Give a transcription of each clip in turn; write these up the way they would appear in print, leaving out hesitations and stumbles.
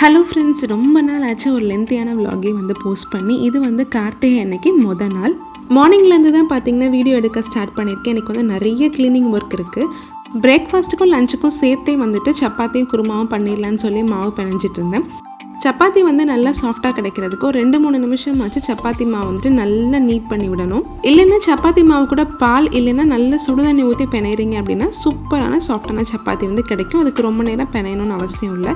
Hello friends, ரொம்ப நாள் ஆச்சு ஒரு லென்த்தியான விலாகே வந்து போஸ்ட் பண்ணி. இது வந்து கார்த்திகை அன்னைக்கு மொதல் நாள் மார்னிங்லேருந்து தான் பார்த்தீங்கன்னா வீடியோ எடுக்க ஸ்டார்ட் பண்ணியிருக்கேன். எனக்கு வந்து நிறைய க்ளீனிங் ஒர்க் இருக்குது. பிரேக்ஃபாஸ்ட்டுக்கும் லஞ்சுக்கும் சேர்த்தே வந்துட்டு சப்பாத்தியும் குருமாவும் பண்ணிடலான்னு சொல்லி மாவு பிணைஞ்சிட்டு இருந்தேன். சப்பாத்தி வந்து நல்லா சாஃப்டாக கிடைக்கிறதுக்கு ஒரு 2-3 நிமிஷம் ஆச்சு சப்பாத்தி மாவு வந்துட்டு நல்லா நீட் பண்ணி விடணும். இல்லைன்னா சப்பாத்தி மாவு கூட பால் இல்லைன்னா நல்லா சுடுதண்ணி ஊற்றி பிணையிறீங்க அப்படின்னா சூப்பரான சாஃப்டான சப்பாத்தி வந்து கிடைக்கும். அதுக்கு ரொம்ப நேரம் பிணையணும்னு அவசியம் இல்லை.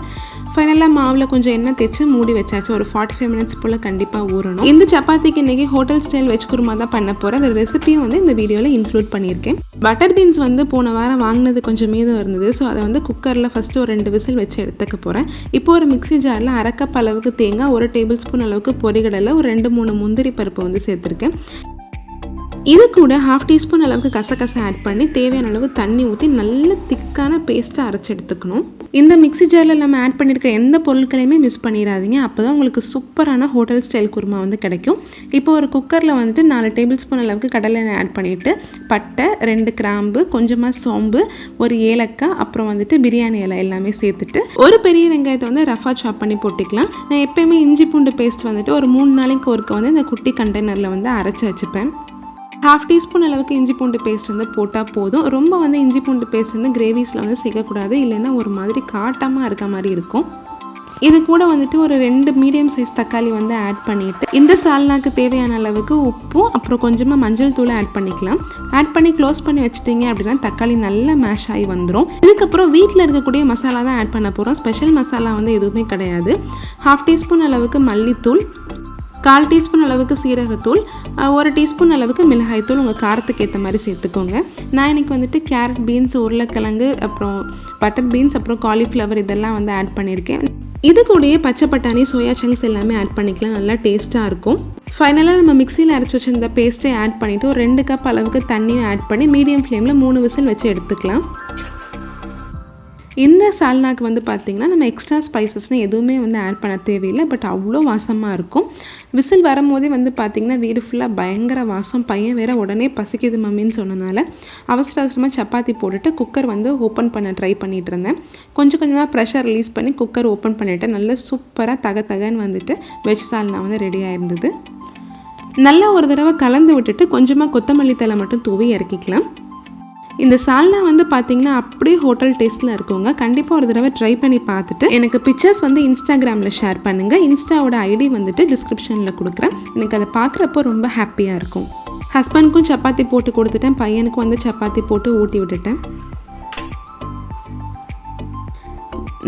ஃபைனலாக மாவில் கொஞ்சம் எண்ணெய் தேய்ச்சி மூடி வச்சாச்சு. ஒரு 45 மினிட்ஸ் போல் கண்டிப்பாக ஊறணும். இந்த சப்பாத்திக்கு இன்றைக்கி ஹோட்டல் ஸ்டைல் வெஜ் குருமா தான் பண்ண போகிறேன். அந்த ரெசிபியும் வந்து இந்த வீடியோவில் இன்க்ளூட் பண்ணியிருக்கேன். பட்டர் பீன்ஸ் வந்து போன வாரம் வாங்கினது கொஞ்சம் மீதம் இருந்தது. ஸோ அதை வந்து குக்கரில் ஃபஸ்ட்டு ஒரு 2 விசில் வச்சு எடுத்துக்க போகிறேன். இப்போ ஒரு மிக்ஸி ஜாரில் 1/2 கப் அளவுக்கு தேங்காய், 1 டேபிள் ஸ்பூன் அளவுக்கு பொரிகடலை, ஒரு 2-3 முந்திரி பருப்பு வந்து சேர்த்துருக்கேன். இது கூட 1/2 டீஸ்பூன் அளவுக்கு கசகசை ஆட் பண்ணி தேவையான அளவு தண்ணி ஊற்றி நல்ல திக்கான பேஸ்ட்டாக அரைச்சி எடுத்துக்கணும். இந்த மிக்ஸி ஜாரில் நம்ம ஆட் பண்ணியிருக்க எந்த பொருட்களையுமே மிஸ் பண்ணிடாதீங்க. அப்போ தான் உங்களுக்கு சூப்பரான ஹோட்டல் ஸ்டைல் குருமா வந்து கிடைக்கும். இப்போ ஒரு குக்கரில் வந்துட்டு 4 டேபிள் ஸ்பூன் அளவுக்கு கடலை எண்ணெய் ஆட் பண்ணிவிட்டு பட்டை, 2 கிராம்பு, கொஞ்சமாக சோம்பு, ஒரு ஏலக்காய், அப்புறம் வந்துட்டு பிரியாணி இலை எல்லாமே சேர்த்துட்டு ஒரு பெரிய வெங்காயத்தை வந்து ரஃபாக சாப் பண்ணி போட்டுக்கலாம். நான் எப்போயுமே இஞ்சி பூண்டு பேஸ்ட் வந்துட்டு ஒரு 3 நாளைக்கு ஒருக்க வந்து இந்த குட்டி கண்டெய்னரில் வந்து அரைச்சி வச்சுப்பேன். 1/2 டீஸ்பூன் அளவுக்கு இஞ்சி பூண்டு பேஸ்ட் வந்து போட்டால் போதும். ரொம்ப வந்து இஞ்சி பூண்டு பேஸ்ட் வந்து கிரேவிஸில் வந்து சேர்க்கக்கூடாது, இல்லைன்னா ஒரு மாதிரி காட்டமாக இருக்க மாதிரி இருக்கும். இது கூட வந்துட்டு ஒரு 2 மீடியம் சைஸ் தக்காளி வந்து ஆட் பண்ணிவிட்டு இந்த சால்னாக்கு தேவையான அளவுக்கு உப்பும் அப்புறம் கொஞ்சமாக மஞ்சள் தூளை ஆட் பண்ணிக்கலாம். ஆட் பண்ணி க்ளோஸ் பண்ணி வச்சுட்டிங்க அப்படின்னா தக்காளி நல்லா மேஷ் ஆகி வந்துடும். இதுக்கப்புறம் வீட்டில் இருக்கக்கூடிய மசாலா தான் ஆட் பண்ண போகிறோம். ஸ்பெஷல் மசாலா வந்து எதுவுமே கிடையாது. 1/2 டீஸ்பூன் அளவுக்கு மல்லித்தூள், 1/4 டீஸ்பூன் அளவுக்கு சீரகத்தூள், 1 டீஸ்பூன் அளவுக்கு மிளகாய்த்தூள் உங்கள் காரத்துக்கு ஏற்ற மாதிரி சேர்த்துக்கோங்க. நான் இன்றைக்கி வந்துட்டு கேரட், பீன்ஸ், உருளைக்கிழங்கு, அப்புறம் பட்டர் பீன்ஸ், அப்புறம் காலிஃப்ளவர் இதெல்லாம் வந்து ஆட் பண்ணியிருக்கேன். இது கூடயே பச்சை பட்டாணி, சோயா சங்க்ஸ் எல்லாமே ஆட் பண்ணிக்கலாம். நல்லா டேஸ்ட்டாக இருக்கும். ஃபைனலாக நம்ம மிக்சியில் அரைச்சி வச்சிருந்த பேஸ்ட்டை ஆட் பண்ணிவிட்டு ஒரு 2 கப் அளவுக்கு தண்ணியும் ஆட் பண்ணி மீடியம் ஃப்ளேமில் 3 விசில் வச்சு எடுத்துக்கலாம். இந்த சால்னாக்கு வந்து பார்த்திங்கன்னா நம்ம எக்ஸ்ட்ரா ஸ்பைசஸ்னு எதுவுமே வந்து ஆட் பண்ண தேவையில்லை. பட் அவ்வளோ வாசமாக இருக்கும். விசில் வரும்போதே வந்து பார்த்திங்கன்னா வீடு ஃபுல்லாக பயங்கர வாசம். பையன் வேறு உடனே பசிக்குது மம்மின்னு சொன்னனால அவசரமாக சப்பாத்தி போட்டுட்டு குக்கர் வந்து ஓப்பன் பண்ண ட்ரை பண்ணிகிட்டு இருந்தேன். கொஞ்சம் கொஞ்சமாக ப்ரெஷர் ரிலீஸ் பண்ணி குக்கர் ஓப்பன் பண்ணிவிட்டு நல்லா சூப்பராக தகன்னு வந்துட்டு வெஜ் சால்னா வந்து ரெடி ஆயிருந்தது. நல்லா ஒரு தடவை கலந்து விட்டுட்டு கொஞ்சமாக கொத்தமல்லி தழை மட்டும் தூவி இறக்கிக்கலாம். இந்த சால்னா வந்து பார்த்திங்கன்னா அப்படியே ஹோட்டல் டேஸ்ட்டில் இருக்குங்க. கண்டிப்பாக ஒரு தடவை ட்ரை பண்ணி பார்த்துட்டு எனக்கு பிக்சர்ஸ் வந்து இன்ஸ்டாகிராமில் ஷேர் பண்ணுங்கள். இன்ஸ்டாவோட ஐடி வந்துட்டு டிஸ்கிரிப்ஷனில் கொடுக்குறேன். எனக்கு அதை பார்க்குறப்போ ரொம்ப ஹாப்பியாக இருக்கும். ஹஸ்பண்டுக்கும் சப்பாத்தி போட்டு கொடுத்துட்டேன். பையனுக்கும் வந்து சப்பாத்தி போட்டு ஊட்டி விட்டுட்டேன்.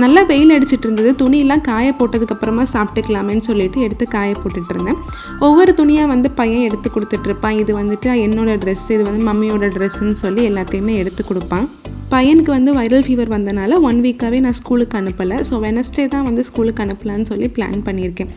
நல்லா வெயில் அடிச்சிட்டு இருந்தது. துணியெல்லாம் காய போட்டதுக்கப்புறமா சாப்பிட்டுக்கலாமேன்னு சொல்லிட்டு எடுத்து காய போட்டுட்டு இருந்தேன். ஒவ்வொரு துணியாக வந்து பையன் எடுத்து கொடுத்துட்ருப்பான். இது வந்துட்டு என்னோடய ட்ரெஸ், இது வந்து மம்மியோட ட்ரெஸ்ஸுன்னு சொல்லி எல்லாத்தையுமே எடுத்து கொடுப்பான். பையனுக்கு வந்து வைரல் ஃபீவர் வந்தனால 1 வீக்காகவே நான் ஸ்கூலுக்கு அனுப்பலை. ஸோ வெனஸ்டே தான் வந்து ஸ்கூலுக்கு அனுப்பலான்னு சொல்லி பிளான் பண்ணியிருக்கேன்.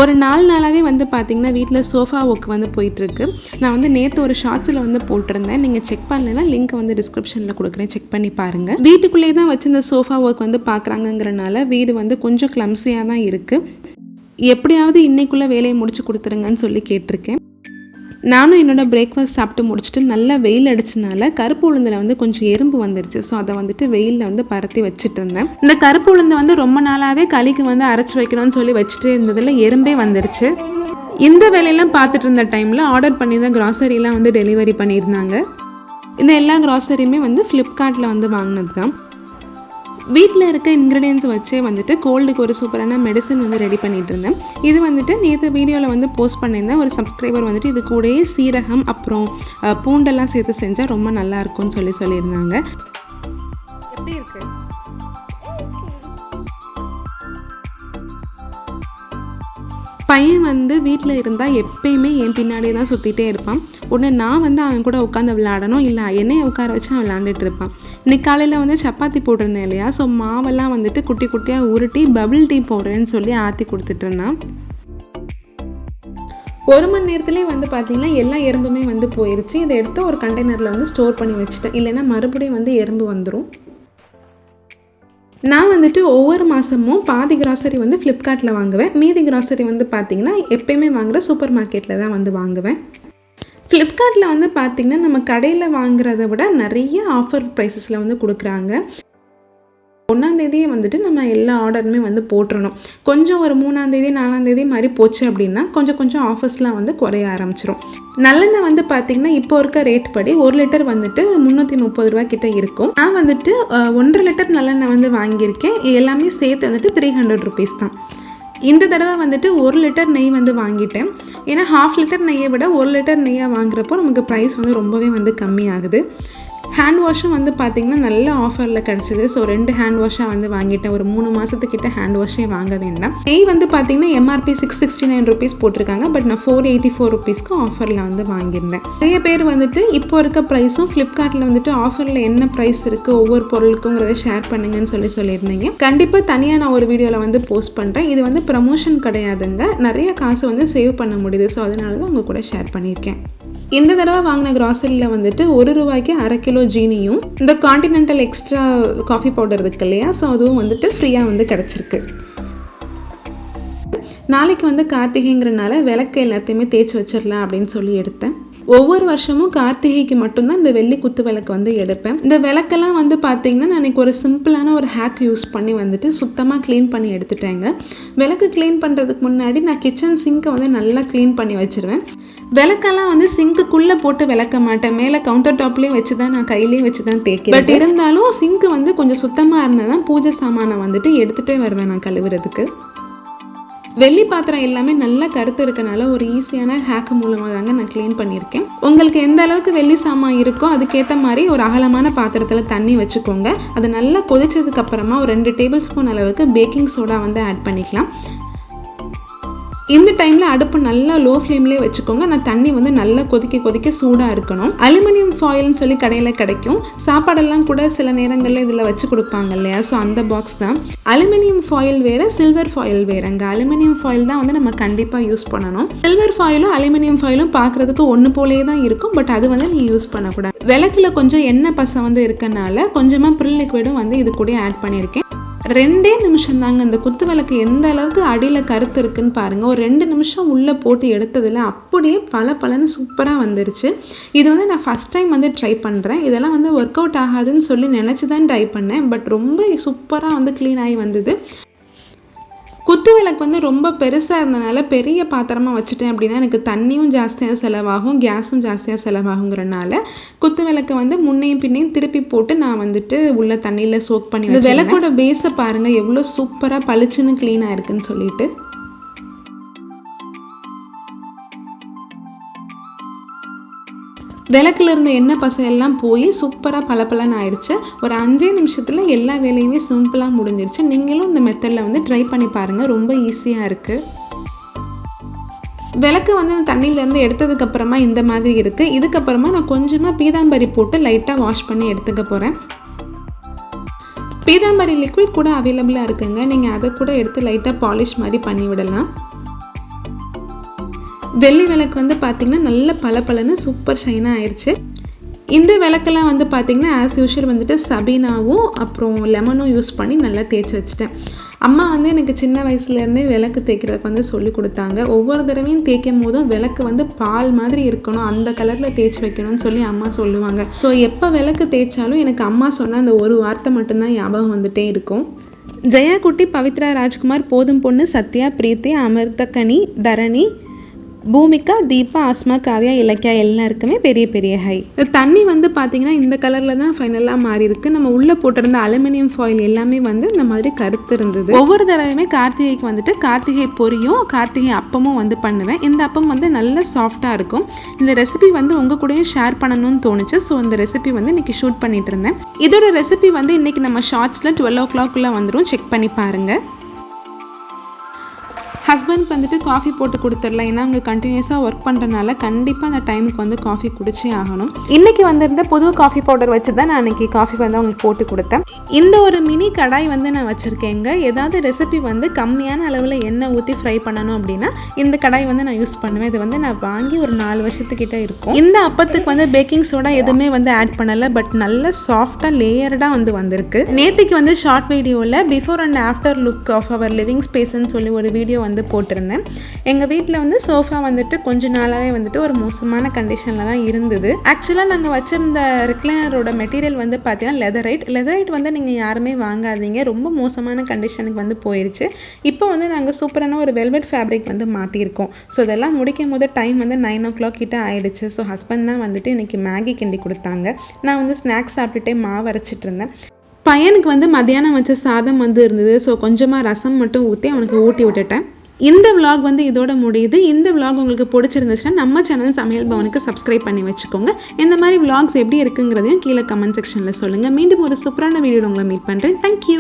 ஒரு 4 நாளாகவே வந்து பார்த்திங்கன்னா வீட்டில் சோஃபா ஒர்க் வந்து போயிட்டுருக்கு. நான் வந்து நேற்று ஒரு ஷார்ட்ஸில் வந்து போட்டிருந்தேன். நீங்கள் செக் பண்ணலைன்னா லிங்க் வந்து டிஸ்கிரிப்ஷனில் கொடுக்குறேன், செக் பண்ணி பாருங்கள். வீட்டுக்குள்ளேயே தான் வச்சு இந்த சோஃபா ஒர்க் வந்து பார்க்குறாங்கங்கிறனால வீடு வந்து கொஞ்சம் கிளம்ஸியாக தான் இருக்குது. எப்படியாவது இன்னைக்குள்ளே வேலையை முடிச்சு கொடுத்துருங்கன்னு சொல்லி கேட்டிருக்கேன். நானும் என்னோடய பிரேக்ஃபாஸ்ட் சாப்பிட்டு முடிச்சுட்டு நல்லா வெயில் அடிச்சனால கருப்பு உளுந்தில் வந்து கொஞ்சம் எறும்பு வந்துருச்சு. ஸோ அதை வந்துட்டு வெயிலில் வந்து பரத்தி வச்சுட்டு இருந்தேன். இந்த கருப்பு உளுந்து வந்து ரொம்ப நாளாகவே களிக்கு வந்து அரைச்சி வைக்கணும்னு சொல்லி வச்சுட்டு இருந்ததில் எறும்பே வந்துருச்சு. இந்த வேலையெல்லாம் பார்த்துட்டு இருந்த டைமில் ஆர்டர் பண்ணி தான் கிராசரிலாம் வந்து டெலிவரி பண்ணியிருந்தாங்க. இந்த எல்லா கிராசரியுமே வந்து ஃப்ளிப்கார்ட்டில் வந்து வாங்கினது தான். வீட்டில் இருக்க இன்க்ரீடியன்ஸ் வச்சே வந்துட்டு கோல்டுக்கு ஒரு சூப்பரான மெடிசன் வந்து ரெடி பண்ணிகிட்டு இருந்தேன். இது வந்துட்டு நேற்று வீடியோவில் வந்து போஸ்ட் பண்ணியிருந்தேன். ஒரு சப்ஸ்கிரைபர் வந்துட்டு இது கூடயே சீரகம் அப்புறம் பூண்டெல்லாம் சேர்த்து செஞ்சால் ரொம்ப நல்லாயிருக்கும்னு சொல்லியிருந்தாங்க. எப்படி இருக்கு? பையன் வந்து வீட்டில் இருந்தால் எப்பயுமே என் பின்னாடியே தான் சுற்றிட்டே இருப்பான். உடனே நான் வந்து அவன் கூட உட்காந்து விளையாடணும், இல்லை என்னையை உட்கார வச்சு அவன் விளையாண்டுட்டு இருப்பான். இன்றைக்கி காலையில் வந்து சப்பாத்தி போட்டிருந்தேன் இல்லையா, ஸோ மாவெல்லாம் வந்துட்டு குட்டி குட்டியாக உருட்டி பபிள் டீ போடுறேன்னு சொல்லி ஆற்றி கொடுத்துட்டு இருந்தான். 1 மணி நேரத்துலேயே வந்து பார்த்திங்கன்னா எல்லா எறும்புமே வந்து போயிடுச்சு. இதை எடுத்து ஒரு கண்டெய்னரில் வந்து ஸ்டோர் பண்ணி வச்சுட்டேன். இல்லைன்னா மறுபடியும் வந்து எறும்பு வந்துடும். நான் வந்துட்டு ஒவ்வொரு மாதமும் பாதி கிராசரி வந்து ஃப்ளிப்கார்ட்டில் வாங்குவேன். மீதி கிராசரி வந்து பார்த்திங்கன்னா எப்போயுமே வாங்குகிற சூப்பர் மார்க்கெட்டில் தான் வந்து வாங்குவேன். ஃப்ளிப்கார்ட்டில் வந்து பார்த்திங்கன்னா நம்ம கடையில் வாங்குறத விட நிறைய ஆஃபர் ப்ரைஸஸில் வந்து கொடுக்குறாங்க. 1ஆம் தேதியே வந்துட்டு நம்ம எல்லா ஆர்டருமே வந்து போட்டுறணும். கொஞ்சம் ஒரு 3ஆம் தேதி 4ஆம் தேதி மாதிரி போச்சு அப்படின்னா கொஞ்சம் ஆஃபர்ஸ்லாம் வந்து குறைய ஆரம்பிச்சிடும். நல்லெண்ணெய் வந்து பார்த்திங்கன்னா இப்போ இருக்க ரேட் படி 1 லிட்டர் வந்துட்டு 330 ரூபா கிட்ட இருக்கும். நான் வந்துட்டு 1.5 லிட்டர் நல்லெண்ணெய் வந்து வாங்கியிருக்கேன். எல்லாமே சேர்த்து வந்துட்டு 300 ருபீஸ் தான். இந்த தடவை வந்துட்டு 1 லிட்டர் நெய் வந்து வாங்கிட்டேன். ஏன்னா 1/2 லிட்டர் நெய்யை விட 1 லிட்டர் நெய்யாக வாங்குறப்போ நமக்கு ப்ரைஸ் வந்து ரொம்பவே வந்து கம்மியாகுது. ஹேண்ட் வாஷும் வந்து பார்த்திங்கன்னா நல்ல ஆஃபரில் கிடச்சிது. ஸோ 2 ஹேண்ட் வாஷாக வந்து வாங்கிட்டேன். ஒரு 3 மாதத்துக்கிட்ட ஹேண்ட் வாஷே வாங்க வேண்டாம். நெய் வந்து பார்த்திங்கன்னா எம்ஆர்பி 669 ருபீஸ் போட்டிருக்காங்க. பட் நான் 484 ருபீஸ்க்கு ஆஃபரில் வந்து வாங்கியிருந்தேன். நிறைய பேர் வந்துட்டு இப்போ இருக்க ப்ரைஸும் ஃப்ளிப்கார்ட்டில் வந்துட்டு ஆஃபரில் என்ன ப்ரைஸ் இருக்குது ஒவ்வொரு பொருளுக்குங்கிறத ஷேர் பண்ணுங்கன்னு சொல்லியிருந்தீங்க. கண்டிப்பாக தனியாக நான் ஒரு வீடியோவில் வந்து போஸ்ட் பண்ணுறேன். இது வந்து ப்ரமோஷன் கிடையாதுங்க. நிறைய காசு வந்து சேவ் பண்ண முடியுது. ஸோ அதனால தான் உங்கள் கூட ஷேர் பண்ணியிருக்கேன். இந்த தடவை வாங்கின கிராசரியில் வந்துட்டு 1 ரூபாய்க்கு 1/2 கிலோ ஜீனியும் இந்த கான்டினென்டல் எக்ஸ்ட்ரா காஃபி பவுடர் இருக்கு இல்லையா, ஸோ அதுவும் வந்துட்டு ஃப்ரீயாக வந்து கிடச்சிருக்கு. நாளைக்கு வந்து கார்த்திகைங்கிறனால விளக்கு எல்லாத்தையுமே தேய்ச்சி வச்சிடலாம் அப்படின்னு சொல்லி எடுத்தேன். ஒவ்வொரு வருஷமும் கார்த்திகைக்கு மட்டும்தான் இந்த வெள்ளி குத்து விளக்கு வந்து எடுப்பேன். இந்த விளக்கெல்லாம் வந்து பார்த்திங்கன்னா நான் இன்றைக்கி ஒரு சிம்பிளான ஒரு ஹேக் யூஸ் பண்ணி வந்துட்டு சுத்தமாக க்ளீன் பண்ணி எடுத்துட்டேங்க. விளக்கு க்ளீன் பண்ணுறதுக்கு முன்னாடி நான் கிச்சன் சிங்கை வந்து நல்லா க்ளீன் பண்ணி வச்சுருவேன். விளக்கெல்லாம் வந்து சிங்க்குள்ளே போட்டு விளக்க மாட்டேன். மேலே கவுண்டர் டாப்லேயும் வச்சு தான் நான் கையிலேயும் வச்சு தான் தேய்க்கிறேன். பட் இருந்தாலும் சிங்க்கு வந்து கொஞ்சம் சுத்தமாக இருந்தால் தான் பூஜை சாமானை வந்துட்டு எடுத்துகிட்டே வருவேன் நான் கழுவுறதுக்கு. வெள்ளி பாத்திரம் எல்லாமே நல்லா கருத்து இருக்கனால ஒரு ஈஸியான ஹேக் மூலமாக தாங்க நான் க்ளீன் பண்ணியிருக்கேன். உங்களுக்கு எந்த அளவுக்கு வெள்ளி சாமான் இருக்கோ அதுக்கேற்ற மாதிரி ஒரு அகலமான பாத்திரத்தில் தண்ணி வச்சுக்கோங்க. அது நல்லா கொதிச்சதுக்கு அப்புறமா ஒரு 2 டேபிள் ஸ்பூன் அளவுக்கு பேக்கிங் சோடா வந்து ஆட் பண்ணிக்கலாம். இந்த டைமில் அடுப்பு நல்லா லோ ஃப்ளேம்லேயே வச்சுக்கோங்க. நான் தண்ணி வந்து நல்லா கொதிக்க சூடாக இருக்கணும். அலுமினியம் ஃபாயில்னு சொல்லி கடையில் கிடைக்கும். சாப்பாடெல்லாம் கூட சில நேரங்களில் இதில் வச்சு கொடுப்பாங்க இல்லையா, ஸோ அந்த பாக்ஸ் தான். அலுமினியம் ஃபாயில் வேறு, சில்வர் ஃபாயில் வேறுங்க. அலுமினியம் ஃபாயில் தான் வந்து நம்ம கண்டிப்பாக யூஸ் பண்ணணும். சில்வர் ஃபாயிலும் அலுமினியம் ஃபாயிலும் பார்க்குறதுக்கு ஒன்று போலே தான் இருக்கும். பட் அது வந்து நீங்கள் யூஸ் பண்ணக்கூடாது. விளக்கில் கொஞ்சம் எண்ணெய் பசை வந்து இருக்கனால கொஞ்சமாக ப்ரில் லிக்விடும் வந்து இது கூட ஆட் பண்ணியிருக்கேன். 2 நிமிஷம் தாங்க. இந்த குத்து விளக்கு எந்த அளவுக்கு அடியில் கருத்து இருக்குன்னு பாருங்கள். ஒரு 2 நிமிஷம் உள்ளே போட்டு எடுத்ததில் அப்படியே பலன்னு சூப்பராக வந்துருச்சு. இது வந்து நான் ஃபஸ்ட் டைம் வந்து ட்ரை பண்ணுறேன். இதெல்லாம் வந்து ஒர்க் அவுட் ஆகாதுன்னு சொல்லி நினச்சி தான் ட்ரை பண்ணேன். பட் ரொம்ப சூப்பராக வந்து க்ளீன் ஆகி வந்தது. குத்து விளக்கு வந்து ரொம்ப பெருசாக இருந்தனால பெரிய பாத்திரமாக வச்சுட்டேன் அப்படின்னா எனக்கு தண்ணியும் ஜாஸ்தியாக செலவாகும், கேஸும் ஜாஸ்தியாக செலவாகுங்கிறனால குத்து விளக்கை வந்து முன்னையும் பின்னையும் திருப்பி போட்டு நான் வந்துட்டு உள்ள தண்ணியில் சோக் பண்ணி இந்த விளக்கோட பேஸை பாருங்கள் எவ்வளோ சூப்பராக பளிச்சுன்னு க்ளீனாக இருக்குன்னு சொல்லிட்டு. விளக்கில் இருந்த எண்ணெய் பசையெல்லாம் போய் சூப்பராக பலன்னு ஆயிடுச்சு. ஒரு 5 நிமிஷத்தில் எல்லா வேலையுமே சிம்பிளாக முடிஞ்சிருச்சு. நீங்களும் இந்த மெத்தடில் வந்து ட்ரை பண்ணி பாருங்கள். ரொம்ப ஈஸியாக இருக்குது. விளக்கு வந்து அந்த தண்ணியிலேருந்து எடுத்ததுக்கப்புறமா இந்த மாதிரி இருக்குது. இதுக்கப்புறமா நான் கொஞ்சமாக பீதாம்பரி போட்டு லைட்டாக வாஷ் பண்ணி எடுத்துக்க போகிறேன். பீதாம்பரி லிக்விட் கூட அவைலபிளாக இருக்குங்க. நீங்கள் அதை கூட எடுத்து லைட்டாக பாலிஷ் மாதிரி பண்ணி விடலாம். வெள்ளி விளக்கு வந்து பார்த்திங்கன்னா நல்ல பலன்னு சூப்பர் ஷைனாக ஆயிடுச்சு. இந்த விளக்கெல்லாம் வந்து பார்த்திங்கன்னா ஆஸ் யூஷுவல் வந்துட்டு சபீனாவும் அப்புறம் லெமனும் யூஸ் பண்ணி நல்லா தேய்ச்சி வச்சுட்டேன். அம்மா வந்து எனக்கு சின்ன வயசுலேருந்தே விளக்கு தேய்க்கிறதுக்கு வந்து சொல்லி கொடுத்தாங்க. ஒவ்வொரு தடவையும் தேய்க்கும் போதும் விளக்கு வந்து பால் மாதிரி இருக்கணும், அந்த கலரில் தேய்ச்சி வைக்கணும்னு சொல்லி அம்மா சொல்லுவாங்க. ஸோ எப்போ விளக்கு தேய்ச்சாலும் எனக்கு அம்மா சொன்ன அந்த ஒரு வார்த்தை மட்டும்தான் ஞாபகம் வந்துகிட்டே இருக்கும். ஜெயா குட்டி, பவித்ரா ராஜ்குமார், போதும் பொண்ணு, சத்யா, பிரீத்தி, அமிர்தகனி, தரணி, பூமிகா, தீபா, ஆஸ்மா, காவ்யா, இலக்கியா எல்லாருக்குமே பெரிய ஹை. தண்ணி வந்து பார்த்திங்கன்னா இந்த கலரில் தான் ஃபைனலாக மாறி இருக்குது. நம்ம உள்ளே போட்டிருந்த அலுமினியம் ஃபாயில் எல்லாமே வந்து இந்த மாதிரி கருத்து இருந்தது. ஒவ்வொரு தடவையுமே கார்த்திகைக்கு வந்துட்டு கார்த்திகை பொரியும் கார்த்திகை அப்பமும் வந்து பண்ணுவேன். இந்த அப்பம் வந்து நல்ல சாஃப்டாக இருக்கும். இந்த ரெசிபி வந்து உங்கள் கூடயும் ஷேர் பண்ணணும்னு தோணுச்சு. ஸோ இந்த ரெசிபி வந்து இன்றைக்கி ஷூட் பண்ணிட்டு இருந்தேன். இதோட ரெசிபி வந்து இன்றைக்கி நம்ம ஷார்ட்ஸில் 12 o'clock வந்துடும். செக் பண்ணி பாருங்கள். ஹஸ்பண்ட் வந்துட்டு காஃபி போட்டு கொடுத்துடலாம். ஏன்னா அவங்க கண்டினியூஸாக ஒர்க் பண்ணுறதுனால கண்டிப்பாக அந்த டைமுக்கு வந்து காஃபி குடிச்சே ஆகணும். இன்றைக்கி வந்திருந்த புது காஃபி பவுடர் வச்சு தான் நான் இன்றைக்கி காஃபி வந்து அவங்களுக்கு போட்டு கொடுத்தேன். இந்த ஒரு மினி கடாய் வந்து நான் வச்சுருக்கேங்க. ஏதாவது ரெசிபி வந்து கம்மியான அளவில் எண்ணெய் ஊற்றி ஃப்ரை பண்ணணும் அப்படின்னா இந்த கடாய் வந்து நான் யூஸ் பண்ணுவேன். இது வந்து நான் வாங்கி ஒரு 4 வருஷத்துக்கிட்ட இருக்கும். இந்த அப்பத்துக்கு வந்து பேக்கிங் சோடா எதுவுமே வந்து ஆட் பண்ணலை. பட் நல்ல சாஃப்டாக லேயர்டாக வந்து வந்திருக்கு. நேற்றுக்கு வந்து ஷார்ட் வீடியோவில் before and after look of our living ஸ்பேஸ்ன்னு சொல்லி ஒரு வீடியோ வந்து வந்து போட்டிருந்தேன். எங்கள் வீட்டில் வந்து சோஃபா வந்துட்டு கொஞ்ச நாளாகவே வந்துட்டு ஒரு மோசமான கண்டிஷனில் தான் இருந்தது. ஆக்சுவலாக நாங்கள் வச்சுருந்த ரிக்ளைனரோட மெட்டீரியல் வந்து பார்த்தீங்கன்னா லெதரைட் வந்து நீங்கள் யாருமே வாங்காதீங்க, ரொம்ப மோசமான கண்டிஷனுக்கு வந்து போயிடுச்சு. இப்போ வந்து நாங்கள் சூப்பரான ஒரு வெல்வெட் ஃபேப்ரிக் வந்து மாற்றிருக்கோம். ஸோ இதெல்லாம் முடிக்கும் போது டைம் வந்து 9 o'clock கிட்ட ஆயிடுச்சு. ஸோ ஹஸ்பண்ட் தான் வந்துட்டு இன்றைக்கி மேகி கிண்டி கொடுத்தாங்க. நான் வந்து ஸ்நாக்ஸ் சாப்பிட்டுட்டே மாவு அரைச்சிட்டு இருந்தேன். பையனுக்கு வந்து மத்தியானம் வச்ச சாதம் வந்து இருந்தது. ஸோ கொஞ்சமாக ரசம் மட்டும் ஊற்றி அவனுக்கு ஊட்டி விட்டுட்டேன். இந்த vlog வந்து இதோட முடியுது. இந்த vlog உங்களுக்கு பிடிச்சிருந்துச்சுன்னா நம்ம சேனல் சமையல் பவனுக்கு சப்ஸ்கிரைப் பண்ணி வச்சுக்கோங்க. இந்த மாதிரி vlogs எப்படி இருக்குங்கிறதையும் கீழே கமெண்ட் செக்ஷனில் சொல்லுங்கள். மீண்டும் ஒரு சூப்பரான வீடியோ உங்களை மீட் பண்ணுறேன். தேங்க்யூ.